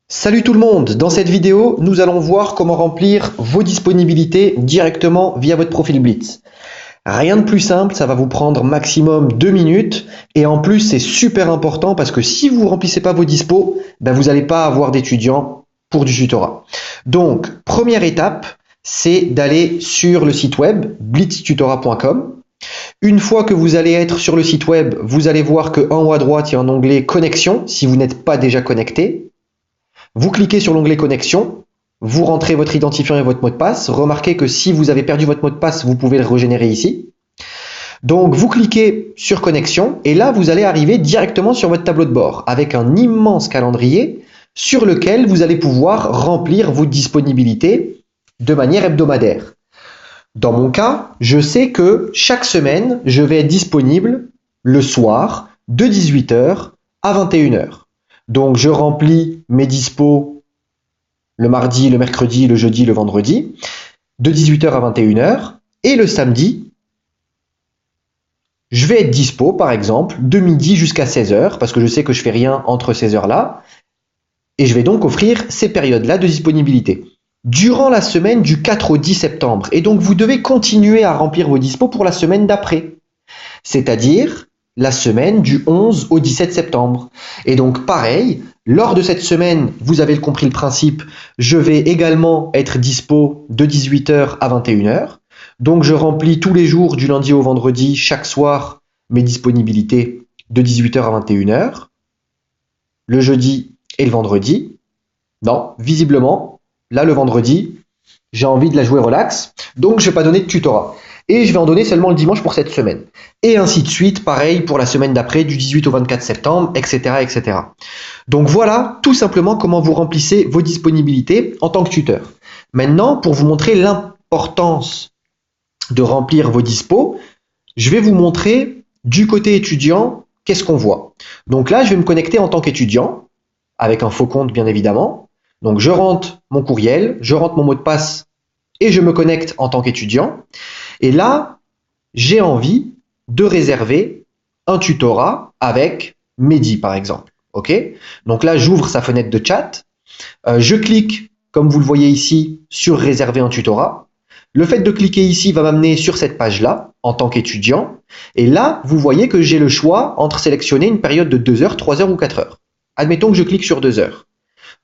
Salut tout le monde! Dans cette vidéo, nous allons voir comment remplir vos disponibilités directement via votre profil Blitz. Rien de plus simple, ça va vous prendre maximum 2 minutes et en plus c'est super important parce que si vous ne remplissez pas vos dispos, vous n'allez pas avoir d'étudiants pour du tutorat. Donc, première étape, c'est d'aller sur le site web blitztutorat.com. Une fois que vous allez être sur le site web, vous allez voir qu'en haut à droite, il y a un onglet connexion si vous n'êtes pas déjà connecté. Vous cliquez sur l'onglet connexion, vous rentrez votre identifiant et votre mot de passe. Remarquez que si vous avez perdu votre mot de passe, vous pouvez le régénérer ici. Donc vous cliquez sur connexion et là vous allez arriver directement sur votre tableau de bord avec un immense calendrier sur lequel vous allez pouvoir remplir vos disponibilités de manière hebdomadaire. Dans mon cas, je sais que chaque semaine, je vais être disponible le soir de 18 h à 21 h. Donc je remplis mes dispos le mardi, le mercredi, le jeudi, le vendredi, de 18 h à 21 h. Et le samedi, je vais être dispo par exemple de midi jusqu'à 16 h, parce que je sais que je fais rien entre ces heures-là. Et je vais donc offrir ces périodes-là de disponibilité. Durant la semaine du 4 au 10 septembre. Et donc vous devez continuer à remplir vos dispos pour la semaine d'après. C'est-à-dire la semaine du 11 au 17 septembre. Et donc pareil, lors de cette semaine, vous avez compris le principe, je vais également être dispo de 18 h à 21 h. Donc je remplis tous les jours du lundi au vendredi, chaque soir, mes disponibilités de 18 h à 21 h. Le jeudi et le vendredi. Non, visiblement, là le vendredi, j'ai envie de la jouer relax, donc je ne vais pas donner de tutorat. Et je vais en donner seulement le dimanche pour cette semaine. Et ainsi de suite, pareil pour la semaine d'après, du 18 au 24 septembre, etc., etc. Donc voilà tout simplement comment vous remplissez vos disponibilités en tant que tuteur. Maintenant, pour vous montrer l'importance de remplir vos dispos, je vais vous montrer du côté étudiant, qu'est-ce qu'on voit. Donc là, je vais me connecter en tant qu'étudiant, avec un faux compte bien évidemment. Donc je rentre mon courriel, je rentre mon mot de passe et je me connecte en tant qu'étudiant. Et là, j'ai envie de réserver un tutorat avec Mehdi, par exemple. Ok? Donc là, j'ouvre sa fenêtre de chat. Je clique, comme vous le voyez ici, sur réserver un tutorat. Le fait de cliquer ici va m'amener sur cette page-là, en tant qu'étudiant. Et là, vous voyez que j'ai le choix entre sélectionner une période de 2 heures, 3 heures ou 4 heures. Admettons que je clique sur 2 heures.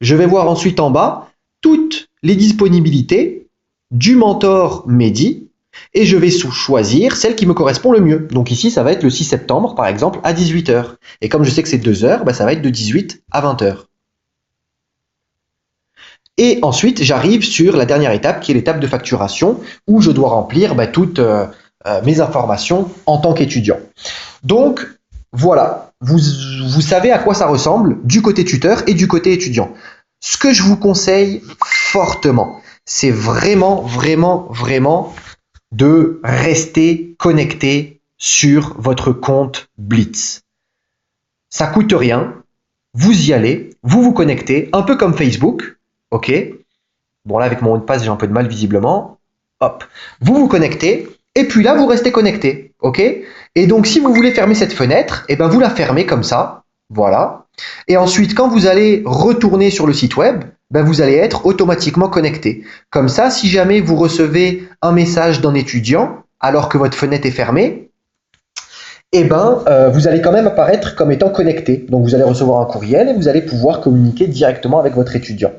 Je vais voir ensuite en bas toutes les disponibilités du mentor Mehdi. Et je vais choisir celle qui me correspond le mieux. Donc ici, ça va être le 6 septembre, par exemple, à 18 h. Et comme je sais que c'est 2 heures, ça va être de 18 à 20 h. Et ensuite, j'arrive sur la dernière étape, qui est l'étape de facturation, où je dois remplir toutes mes informations en tant qu'étudiant. Donc, voilà, vous savez à quoi ça ressemble du côté tuteur et du côté étudiant. Ce que je vous conseille fortement, c'est vraiment de rester connecté sur votre compte Blitz. Ça coûte rien, vous y allez, vous vous connectez, un peu comme Facebook, ok? Bon là avec mon mot de passe j'ai un peu de mal visiblement, hop, vous vous connectez, et puis là vous restez connecté, ok? Et donc si vous voulez fermer cette fenêtre, vous la fermez comme ça, voilà. Et ensuite quand vous allez retourner sur le site web, vous allez être automatiquement connecté. Comme ça, si jamais vous recevez un message d'un étudiant, alors que votre fenêtre est fermée, vous allez quand même apparaître comme étant connecté. Donc vous allez recevoir un courriel et vous allez pouvoir communiquer directement avec votre étudiant.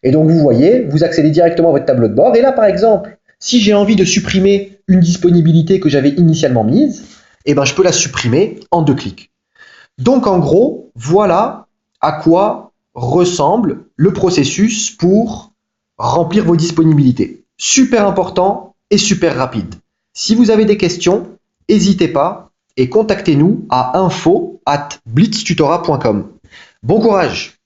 Et donc vous voyez, vous accédez directement à votre tableau de bord. Et là, par exemple, si j'ai envie de supprimer une disponibilité que j'avais initialement mise, je peux la supprimer en 2 clics. Donc en gros, voilà à quoi ressemble le processus pour remplir vos disponibilités. Super important et super rapide. Si vous avez des questions, n'hésitez pas et contactez-nous à info@blitztutorat.com. Bon courage!